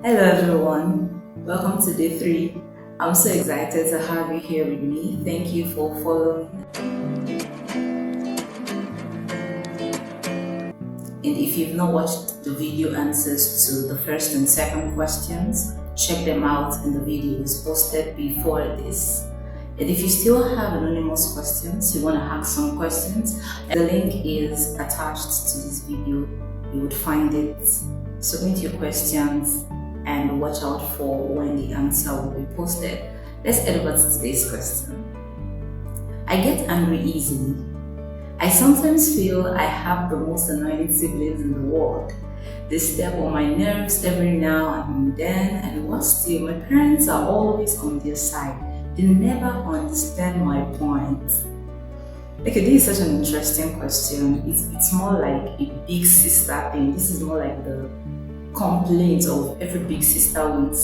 Hello everyone, welcome to day 3. I'm so excited to have you here with me. Thank you for following. And if you've not watched the video answers to the first and second questions, check them out in the videos posted before this. And if you still have anonymous questions, you want to ask some questions, the link is attached to this video. You would find it. Submit your questions and watch out for when the answer will be posted. Let's get over to today's question. I get angry easily. I sometimes feel I have the most annoying siblings in the world. They step on my nerves every now and then, and what's still, my parents are always on their side. They never understand my point. Okay, this is such an interesting question. It's more like a big sister thing. This is more like the complaints of every big sister with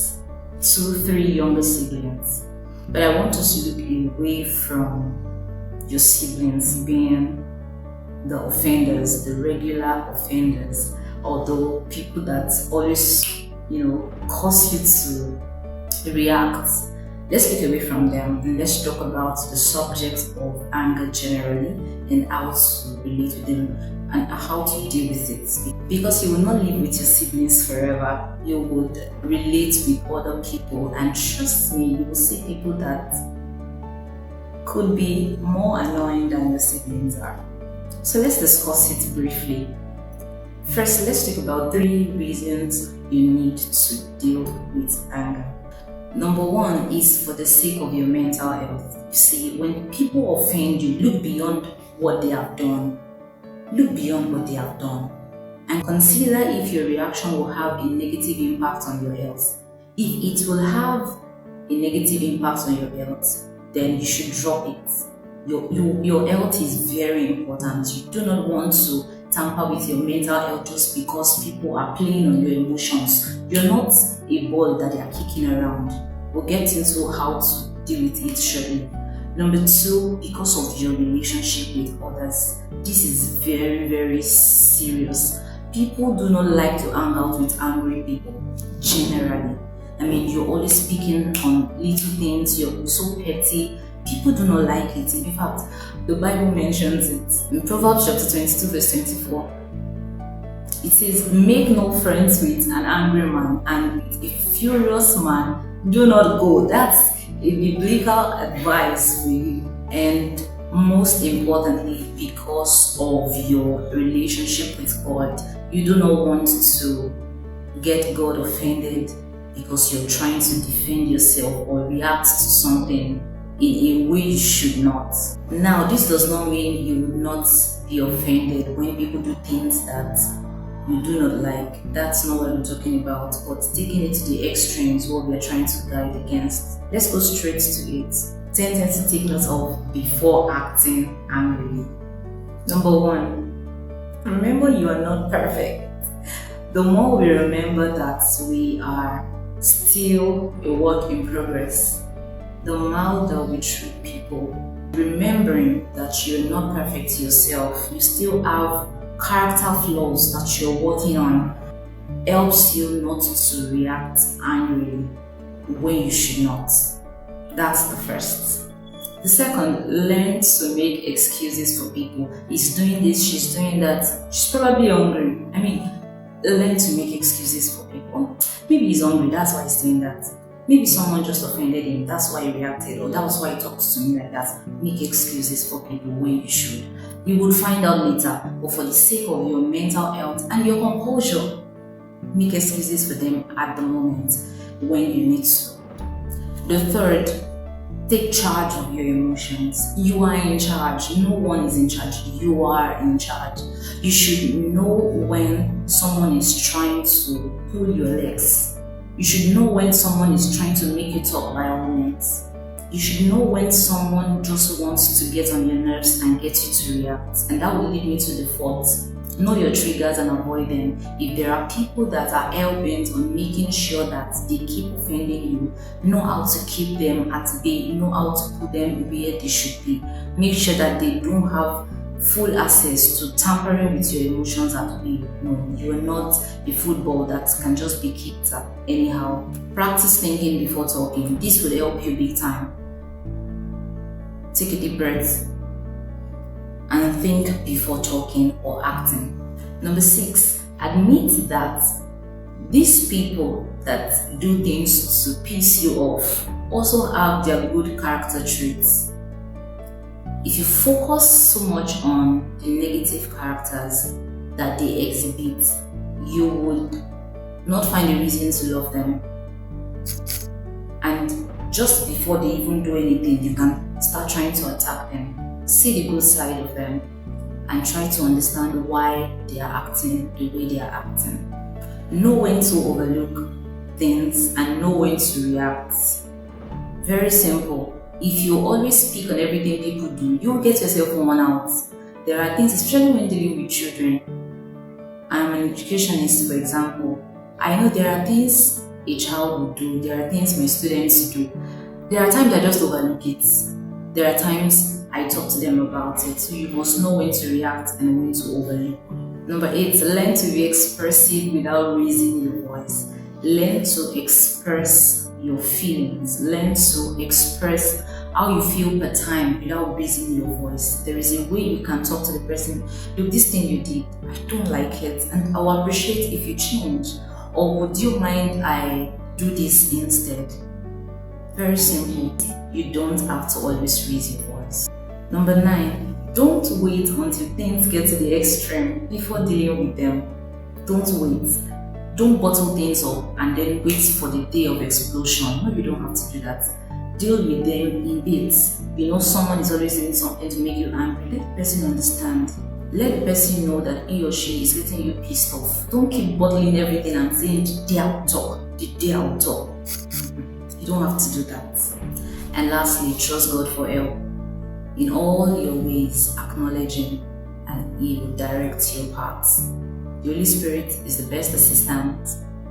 2-3 younger siblings. But I want us to look away from your siblings being the offenders, the regular offenders, or the people that always, cause you to react. Let's look away from them and let's talk about the subject of anger generally and how to relate with them and how to deal with it. Because you will not live with your siblings forever, you would relate with other people, and trust me, you will see people that could be more annoying than your siblings are. So let's discuss it briefly. First, let's talk about 3 reasons you need to deal with anger. Number 1 is for the sake of your mental health. You see, when people offend you, look beyond what they have done. Look beyond what they have done and consider if your reaction will have a negative impact on your health. If it will have a negative impact on your health, then you should drop it. Your health is very important. You do not want to tamper with your mental health just because people are playing on your emotions. You're not a ball that they are kicking around. We'll get into how to deal with it shortly. Number 2, because of your relationship with others. This is very, very serious. People do not like to hang out with angry people, generally. I mean, you're always speaking on little things, you're so petty. People do not like it. In fact, the Bible mentions it. In Proverbs chapter 22, verse 24, it says, make no friends with an angry man, and with a furious man, do not go. That's a biblical advice for you. And most importantly, because of your relationship with God, you do not want to get God offended because you're trying to defend yourself or react to something in a way you should not. Now, this does not mean you would not be offended when people do things that you do not like. That's not what I'm talking about. But taking it to the extremes, what we are trying to guide against. Let's go straight to it. 10 things to take note of before acting angrily. Number 1, remember you are not perfect. The more we remember that we are still a work in progress, the milder we treat people. Remembering that you're not perfect yourself, you still have character flaws that you're working on, helps you not to react angrily when you should not. That's the first. The second, learn to make excuses for people. He's doing this, she's doing that, she's probably hungry. Learn to make excuses for people. Maybe he's hungry, that's why he's doing that. Maybe someone just offended him, that's why he reacted, or that was why he talked to me like that. Make excuses for people when you should. You will find out later, but for the sake of your mental health and your composure, make excuses for them at the moment when you need to. The third, take charge of your emotions. You are in charge. No one is in charge. You are in charge. You should know when someone is trying to pull your legs. You should know when someone is trying to make you talk by all means. You should know when someone just wants to get on your nerves and get you to react. And that will lead me to the fourth. Know your triggers and avoid them. If there are people that are hell-bent on making sure that they keep offending you, know how to keep them at bay. Know how to put them where they should be. Make sure that they don't have full access to tampering with your emotions at will. No, you are not a football that can just be kicked at anyhow. Practice thinking before talking. This will help you big time. Take a deep breath and think before talking or acting. Number 6, admit that these people that do things to piss you off also have their good character traits. If you focus so much on the negative characters that they exhibit, you would not find a reason to love them. And just before they even do anything, you can start trying to attack them. See the good side of them and try to understand why they are acting the way they are acting. Know when to overlook things and know when to react. Very simple. If you always speak on everything people do, you'll get yourself worn out. There are things, especially when dealing with children. I'm an educationist, for example. I know there are things a child will do, there are things my students do. There are times I just overlook it. There are times I talk to them about it. So you must know when to react and when to overlook. Number 8, learn to be expressive without raising your voice. Learn to express your feelings. Learn to express how you feel per time without raising your voice. There is a way you can talk to the person. Look, this thing you did, I don't like it, and I will appreciate if you change. Or would you mind I do this instead? Very simple. You don't have to always raise your voice. Number 9, don't wait until things get to the extreme before dealing with them. Don't wait. Don't bottle things up and then wait for the day of explosion. No, you don't have to do that. Deal with them in bits. You know, someone is always doing something to make you angry. Let the person understand. Let the person know that he or she is getting you pissed off. Don't keep bottling everything and saying, the day I will talk, the day I will talk. You don't have to do that. And lastly, trust God for help. In all your ways, acknowledge Him and He will direct your paths. The Holy Spirit is the best assistant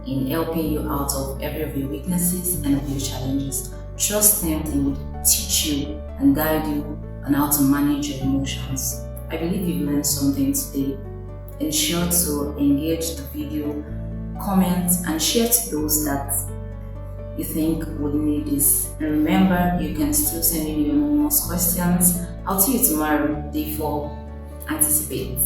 in helping you out of every of your weaknesses and of your challenges. Trust Him, He will teach you and guide you on how to manage your emotions. I believe you've learned something today. Ensure to engage the video, comment, and share to those that you think would need this. And remember, you can still send in your anonymous questions. I'll see you tomorrow, day 4. Anticipate.